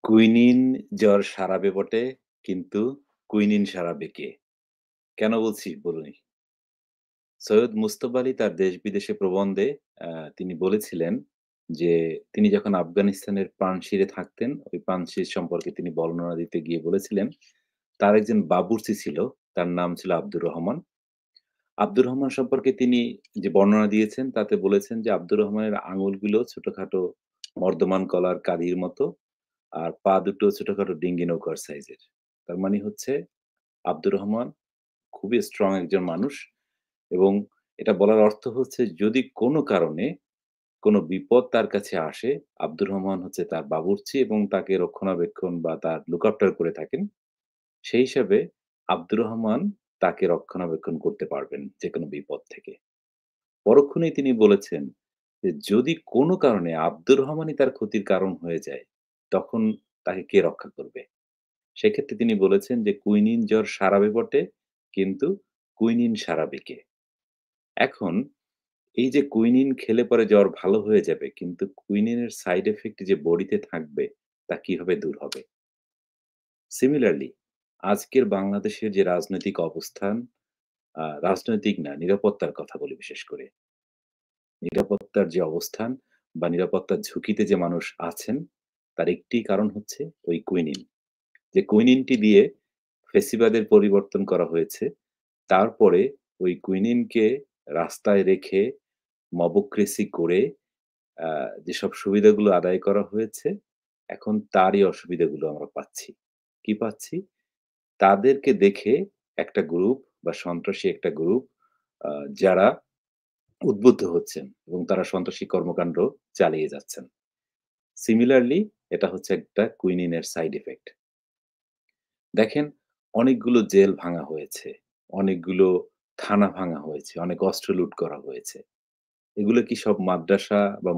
Quinine জ্বর সারাবে বটে, কিন্তু কুইনিন সারাবে কে? কেন বলছি বলুনি। সৈয়দ মুজতবা আলী তার দেশ-বিদেশে প্রবন্ধে আ তিনি বলেছিলেন যে, তিনি যখন আফগানিস্তানের পানশিরে থাকতেন, ওই পানশির সম্পর্কে তিনি বর্ণনা দিতে গিয়ে বলেছিলেন, তার একজন বাবুর্চি ছিল, তার নাম ছিল আব্দুর রহমান। আব্দুর রহমান সম্পর্কে তিনি যে বর্ণনা দিয়েছেন, তাতে বলেছেন যে, আব্দুর রহমানের আঙুলগুলো ছোটখাটো মর্দমান কলার কাঁদির মতো, আর পা দুটো ছোটখাটো ডিঙ্গি নৌকার সাইজের। তার মানে হচ্ছে আব্দুর রহমান খুবই স্ট্রং একজন মানুষ এবং এটা বলার অর্থ হচ্ছে যদি কোনো কারণে কোনো বিপদ তার কাছে আসে, আব্দুর রহমান হচ্ছে তার বাবুর্চি এবং তাকে রক্ষণাবেক্ষণ বা তার লুক আফটার করে থাকেন। সেই হিসাবে আব্দুর রহমান তাকে রক্ষণাবেক্ষণ করতে পারবেন যেকোনো বিপদ থেকে। পরক্ষণেই তিনি বলেছেন যে, যদি কোনো কারণে আব্দুর রহমানই তার ক্ষতির কারণ হয়ে যায়, তখন তাকে কে রক্ষা করবে? সেক্ষেত্রে তিনি বলেছেন যে, "কুইনিন জ্বর সারাবে বটে, কিন্তু কুইনিন সারাবে কে?" এখন এই যে কুইনিন খেলে পরে জ্বর ভালো হয়ে যাবে, কিন্তু কুইনিনের সাইড ইফেক্ট যে বডিতে থাকবে, তা কিভাবে দূর হবে? সিমিলারলি আজকের বাংলাদেশের যে রাজনৈতিক অবস্থান, রাজনৈতিক না, নিরাপত্তার কথা বলি বিশেষ করে। নিরাপত্তার যে অবস্থান বা নিরাপত্তার ঝুঁকিতে যে মানুষ আছেন, তার একটি কারণ হচ্ছে ওই কুইনিন। যে কুইনিনটি দিয়ে ফেসিবাদের পরিবর্তন করা হয়েছে। তারপরে ওই কুইনিনকে রাস্তায় রেখে মবক্রেসি করে আ যেসব সুবিধাগুলো আদায় করা হয়েছে, এখন তারই অসুবিধাগুলো আমরা পাচ্ছি। কি পাচ্ছি? তাদেরকে দেখে একটা গ্রুপ বা সন্ত্রাসী একটা গ্রুপ আ যারা উদ্বুদ্ধ হচ্ছেন এবং তারা সন্ত্রাসী কর্মকাণ্ড চালিয়ে যাচ্ছেন। সিমিলারলি এটা হচ্ছে একটা কুইনিনের সাইড ইফেক্ট। দেখেন, অনেকগুলো জেল ভাঙা হয়েছে, অনেকগুলো থানা ভাঙা হয়েছে, অনেক অস্ত্র লুট করা হয়েছে। এগুলো কি সব মাদ্রাসা বা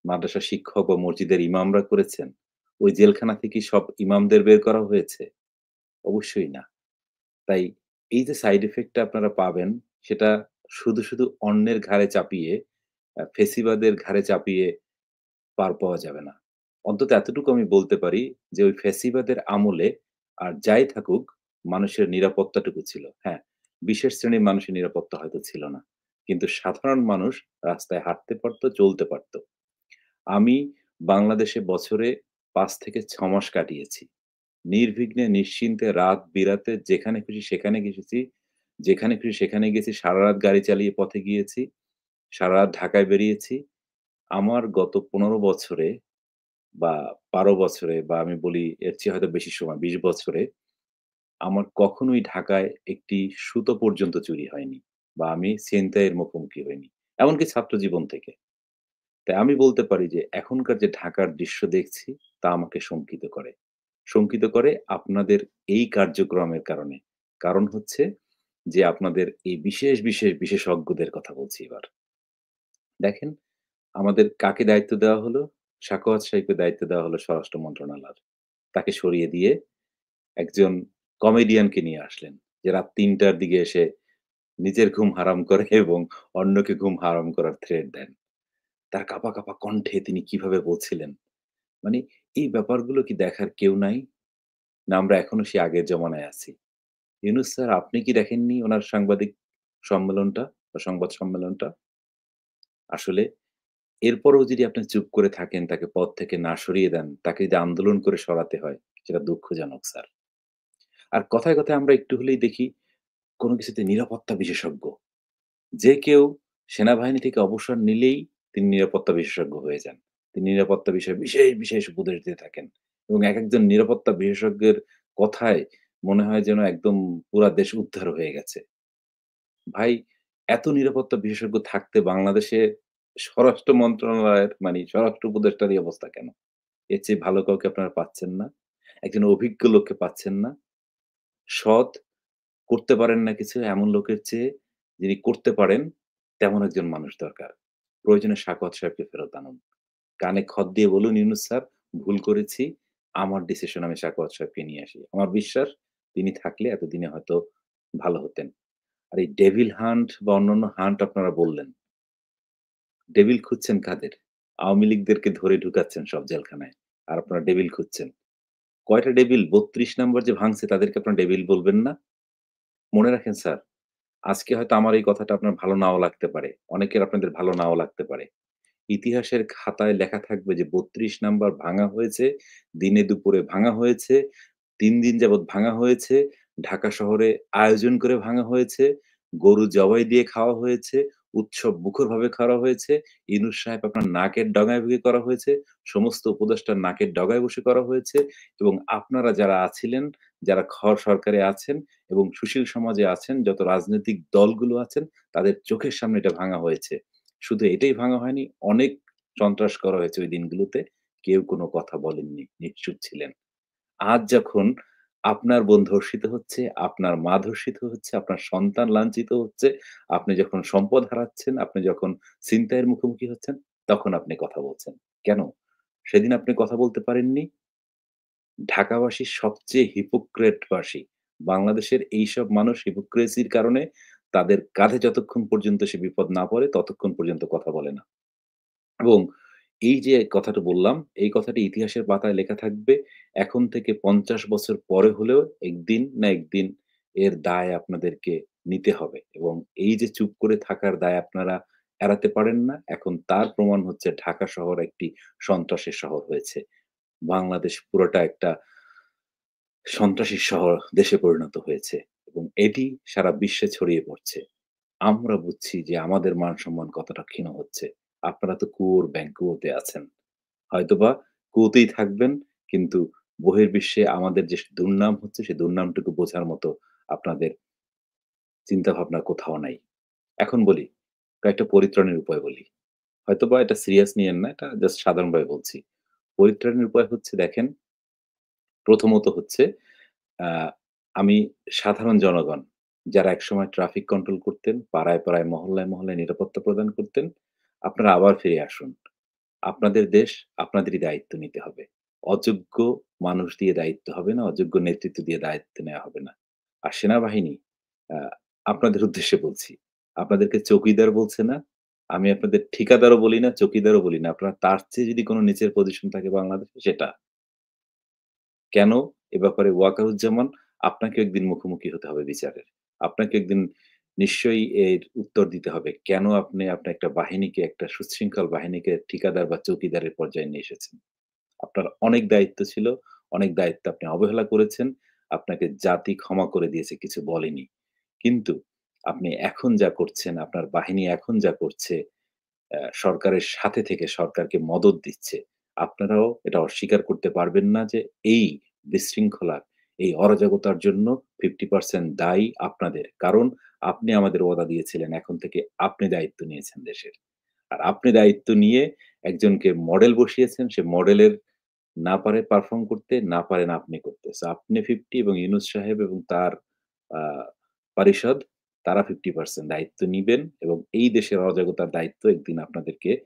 মাদ্রাসা শিক্ষক বা মসজিদের ইমামরা করেছেন? ওই জেলখানা থেকে সব ইমামদের বের করা হয়েছে? অবশ্যই না। তাই এই যে সাইড ইফেক্ট টা আপনারা পাবেন, সেটা শুধু অন্যের ঘাড়ে চাপিয়ে ফ্যাসিবাদের ঘাড়ে চাপিয়ে পার পাওয়া যাবে না। অন্তত এতটুকু আমি বলতে পারি যে ওই ফ্যাসিবাদের আমলে আর যাই থাকুক মানুষের নিরাপত্তাটুকু ছিল। হ্যাঁ, বিশেষ শ্রেণীর মানুষের নিরাপত্তা হয়তো ছিল না। কিন্তু সাধারণ মানুষ রাস্তায় হাঁটতে পারত, চলতে পারত। আমি বাংলাদেশে বছরে ৫ থেকে ৬ মাস কাটিয়েছি। নির্বিঘ্নে নিশ্চিন্তে রাত বিরাতে যেখানে খুশি সেখানে গেছেছি। যেখানে খুশি সেখানে গেছি। সারারাত গাড়ি চালিয়ে পথে গিয়েছি। সারারাত ঢাকায় বেরিয়েছি। আমার গত ১৫ বছরে বা ১২ বছরে বা আমি বলি এর চেয়ে হয়তো বেশি সময় ২০ বছরে আমার কখনোই ঢাকায় একটি সুতো পর্যন্ত চুরি হয়নি। বা আমি ছিনতাইয়ের মুখোমুখি হইনি। এমনকি ছাত্র জীবন থেকে। তাই আমি বলতে পারি যে এখনকার যে ঢাকার দৃশ্য দেখছি তা আমাকে শঙ্কিত করে। শঙ্কিত করে আপনাদের এই কার্যক্রমের কারণে। কারণ হচ্ছে যে আপনাদের এই বিশেষজ্ঞদের কথা বলছি এবার। দেখেন আমাদের কাকে দায়িত্ব দেওয়া হলো? সাখাওয়াত সাহেবকে দায়িত্ব দেওয়া হলো স্বরাষ্ট্র মন্ত্রণালয়ের। তাকে সরিয়ে দিয়ে একজন কমেডিয়ানকে নিয়ে আসলেন। যে রাত ৩ টার দিকে এসে নিজের ঘুম হারাম করে এবং অন্যকে ঘুম হারাম করার থ্রেট দেন। তার কাঁপা কণ্ঠে তিনি কিভাবে বলছিলেন, মানে এই ব্যাপারগুলো কি দেখার কেউ নাই? না আমরা এখনো সেই আগের জমানায় আছি? ইউনুস স্যার আপনি কি দেখেননি উনার সাংবাদিক সম্মেলনটা বা সংবাদ সম্মেলনটা? আসলে এরপরেও যদি আপনি চুপ করে থাকেন, তাকে পদ থেকে না সরিয়ে দেন, তাকে যদি আন্দোলন করে সরাতে হয়, সেটা দুঃখজনক স্যার। আর কথায় আমরা একটু হলেই দেখি কোন কিছুতে নিরাপত্তা বিশেষজ্ঞ। যে কেউ সেনাবাহিনী থেকে অবসর নিলেই তিনি নিরাপত্তা বিশেষজ্ঞ হয়ে যান। তিনি নিরাপত্তা বিষয়ে বিশেষ উপদেশ দিয়ে থাকেন। এবং একেকজন নিরাপত্তা বিশেষজ্ঞের কথায় মনে হয় যেন একদম পুরা দেশ উদ্ধার হয়ে গেছে। ভাই এত নিরাপত্তা বিশেষজ্ঞ থাকতে বাংলাদেশে স্বরাষ্ট্র মন্ত্রণালয়ের মানে স্বরাষ্ট্র উপদেষ্টার এই অবস্থা কেন? এর চেয়ে ভালো কাউকে আপনারা পাচ্ছেন না? একজন অভিজ্ঞ লোককে পাচ্ছেন না? সৎ, করতে পারেন না কিছু এমন লোকের চেয়ে যিনি করতে পারেন তেমন একজন মানুষ দরকার। প্রয়োজনে সাখাওয়াত সাহেবকে ফেরত আনুন। কানে খত দিয়ে বলুন, "ইউনুস স্যার ভুল করেছি। আমার ডিসিশন আমি সাখাওয়াত সাহেবকে নিয়ে আসি।" আমার বিশ্বাস তিনি থাকলে এতদিনে হয়তো ভালো হতেন। আর এই ডেভিল হান্ট বা অন্যান্য হান্ট আপনারা বললেন। ডেভিল খুঁজছেন কাদের? আওয়ামী লীগদেরকে ধরে ঢুকাচ্ছেন সব জেলখানায়। আর আপনারা ডেভিল খুঁজছেন। কয়টা ডেভিল? ৩২ নাম্বার যে ভাঙছে তাদেরকে আপনারা ডেভিল বলবেন না? মনে রাখেন স্যার, আজকে হয়তো আমার এই কথাটা আপনার ভালো নাও লাগতে পারে। অনেকের আপনাদের ভালো নাও লাগতে পারে। ইতিহাসের খাতায় লেখা থাকবে যে ৩২ নাম্বার ভাঙা হয়েছে, দিনে দুপুরে ভাঙা হয়েছে, ৩ দিন যাবৎ ভাঙা হয়েছে, ঢাকা শহরে আয়োজন করে ভাঙা হয়েছে, গরু জবাই দিয়ে খাওয়া হয়েছে, উৎসব মুখরভাবে করা হয়েছে, ইউনূস সাহেব আপনার নাকের ডগায় বসে করা হয়েছে, সমস্ত উপদেষ্টার নাকের ডগায় বসে করা হয়েছে এবং আপনারা যারা আছিলেন, যারা সরকারে আছেন এবং সুশীল সমাজে আছেন, যত রাজনৈতিক দলগুলো আছেন, তাদের চোখের সামনে এটা ভাঙা হয়েছে। শুধু এটাই ভাঙা হয়নি, অনেক সন্ত্রাস করা হয়েছে ওই দিনগুলোতে। কেউ কোনো কথা বলেননি, নিশ্চুপ ছিলেন। আজ যখন আপনার বোন ধর্ষিত হচ্ছে, আপনার মা ধর্ষিত হচ্ছে, আপনার সন্তান লাঞ্ছিত হচ্ছে, আপনি যখন সম্পদ হারাচ্ছেন, আপনি যখন ছিনতাইয়ের মুখোমুখি হচ্ছেন, তখন আপনি কথা বলছেন। কেন? সেদিন আপনি কথা বলতে পারেননি? ঢাকাবাসী সবচেয়ে হিপোক্রেটবাসী। বাংলাদেশের এইসব মানুষ হিপোক্রেসির কারণে তাদের কাঁধে যতক্ষণ পর্যন্ত সে বিপদ না পড়ে, ততক্ষণ পর্যন্ত কথা বলে না। এবং এই যে কথাটা বললাম, এই কথাটি ইতিহাসের পাতায় লেখা থাকবে। এখন থেকে ৫০ বছর পরে হলেও একদিন না একদিন এর দায় আপনাদেরকে নিতে হবে। এবং এই যে চুপ করে থাকার দায় আপনারা এড়াতে পারেন না, এখন তার প্রমাণ হচ্ছে ঢাকা শহর একটি সন্ত্রাসের শহর হয়েছে। বাংলাদেশ পুরোটা একটা সন্ত্রাসী শহর দেশে পরিণত হয়েছে এবং এটি সারা বিশ্বে ছড়িয়ে পড়ছে। আমরা বুঝছি যে আমাদের মান-সম্মান কতটা ক্ষীণ হচ্ছে। আপনারা তো কুয়োর ব্যাঙ, কুয়োতে আছেন। হয়তোবা কুয়োতেই থাকবেন কিন্তু বহির্বিশ্বে আমাদের যে দুর্নাম হচ্ছে, সে দুর্নামটুকু বোঝার মতো আপনাদের চিন্তাভাবনা কোথাও নাই। এখন বলি, কয়েকটা পরিত্রাণের উপায় বলি। হয়তোবা এটা সিরিয়াস নিয়েন না, এটা জাস্ট সাধারণভাবে বলছি। পরিত্রাণের উপায় হচ্ছে দেখেন, প্রথমত হচ্ছে আ আমি সাধারণ জনগণ যারা একসময় ট্রাফিক কন্ট্রোল করতেন, পাড়ায়, পাড়ায়, মহল্লায়, মহল্লায় নিরাপত্তা প্রদান করতেন, আপনারা আবার ফিরে আসুন। আপনাদের দেশ আপনাদেরই দায়িত্ব নিতে হবে। অযোগ্য মানুষ দিয়ে দায়িত্ব হবে না, অযোগ্য নেতৃত্ব দিয়ে দায়িত্ব নেওয়া হবে না। আর সেনাবাহিনী আ আপনাদের উদ্দেশ্যে বলছি। আপনাদেরকে চৌকিদার বলছে না, আমি আপনাদের ঠিকাদারও বলি না, চৌকিদারও বলি না। আপনার তার চেয়ে যদি কোন নিচের পজিশন থাকে বাংলাদেশে সেটা। কেন? এ ব্যাপারে ওয়াকারুজ্জামান আপনাকেও একদিন মুখোমুখি হতে হবে বিচারের। আপনাকে একদিন নিশ্চয়ই এর উত্তর দিতে হবে। কেন আপনি আপনার একটা বাহিনীকে, একটা সুশৃঙ্খল বাহিনীকে ঠিকাদার বা চৌকিদারের পর্যায়ে নিয়ে এসেছেন? আপনার অনেক দায়িত্ব ছিল, অনেক দায়িত্ব আপনি অবহেলা করেছেন। আপনাকে জাতি ক্ষমা করে দিয়েছে, কিছু বলেনি। কিন্তু আপনি এখন যা করছেন, আপনার বাহিনী এখন যা করছে সরকারের সাথে থেকে সরকারকে মদদ দিচ্ছে। আপনারাও এটা অস্বীকার করতে পারবেন না যে এই বিশৃঙ্খলা, এই অরাজকতার জন্য 50% দায়ী আপনাদের। কারণ আপনি আমাদের ওয়াদা দিয়েছিলেন এখন থেকে আপনি দায়িত্ব নিয়েছেন দেশের। আর আপনি দায়িত্ব নিয়ে একজনকে মডেল বসিয়েছেন। সে মডেলের না পারে পারফর্ম করতে, না পারেন আপনি করতে। সো আপনি 50 এবং ইউনূস সাহেব এবং তার আ পারিষদ তারা 50% দায়িত্ব নিবেন এবং এই দেশের অরাজকতার দায়িত্ব একদিন আপনাদেরকে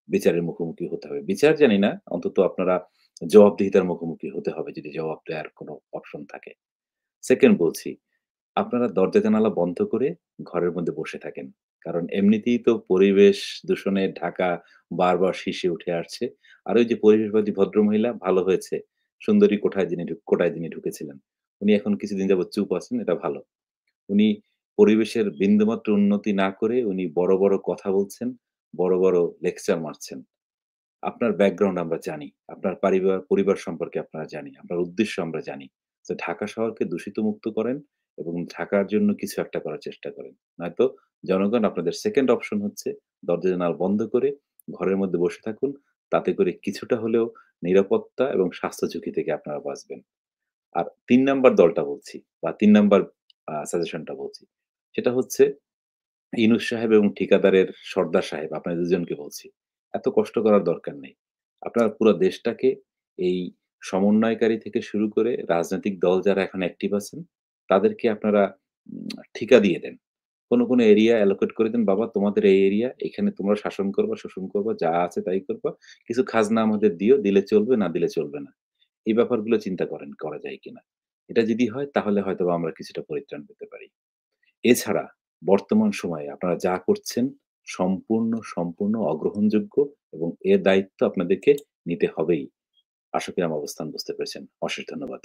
বিচারের মুখোমুখি হতে হবে। বিচার জানি না, অন্তত আপনারা জবাবদিহিতার মুখোমুখি হতে হবে যদি জবাব দেওয়ার কোনো অপশন থাকে। 2nd বলছি, আপনারা দরজা-জানালা বন্ধ করে ঘরের মধ্যে বসে থাকেন। কারণ এমনিতেই তো পরিবেশ দূষণে ঢাকা বারবার শিশে উঠে আসছে। আর ওই যে পরিবেশবাদী ভদ্রমহিলা ভালো হয়েছে। সুন্দরী কোটায় যিনি ঢুকেছিলেন। উনি এখন কিছুদিন যাবৎ চুপ আছেন, এটা ভালো। উনি পরিবেশের বিন্দুমাত্র উন্নতি না করে উনি বড়, বড় কথা বলছেন, বড়, বড় লেকচার মারছেন। আপনার ব্যাকগ্রাউন্ড আমরা জানি। আপনার পরিবার সম্পর্কে আপনারা জানি। আপনার উদ্দেশ্য আমরা জানি। তো ঢাকা শহরকে দূষিত মুক্ত করেন এবং ঢাকার জন্য কিছু একটা করার চেষ্টা করেন। নয়তো জনগণ আপনাদের 2nd অপশন হচ্ছে দরজা-জানালা বন্ধ করে ঘরের মধ্যে বসে থাকুন। তাতে করে কিছুটা হলেও নিরাপত্তা এবং স্বাস্থ্য ঝুঁকি থেকে আপনারা বাঁচবেন। আর ৩ নাম্বার দলটা বলছি বা ৩ নাম্বার সাজেশনটা বলছি। সেটা হচ্ছে ইউনূস সাহেব এবং ঠিকাদারের সর্দার সাহেব আপনাদের দুজনকে বলছি। এত কষ্ট করার দরকার নেই। আপনারা পুরা দেশটাকে এই সমন্বয়কারী থেকে শুরু করে রাজনৈতিক দল যারা এখন অ্যাক্টিভ আছেন, তাদেরকে আপনারা ঠিকা দিয়ে দেন। কোন এরিয়া অ্যালোকেট করে দেন, "বাবা তোমাদের এই এরিয়া, এখানে তোমরা শাসন করবা, শোষণ করবা, যা আছে তাই করবা। কিছু খাজনা আমাদের দিও, দিলে চলবে, না দিলে চলবে না।" এই ব্যাপারগুলো চিন্তা করেন করা যায় কিনা। এটা যদি হয় তাহলে হয়তোবা আমরা কিছুটা পরিত্রাণ পেতে পারি। এছাড়া বর্তমান সময়ে আপনারা যা করছেন সম্পূর্ণ অগ্রহণযোগ্য এবং এর দায়িত্ব আপনাদেরকে নিতে হবেই। আশা করি আমার অবস্থান বুঝতে পেরেছেন। অশেষ ধন্যবাদ।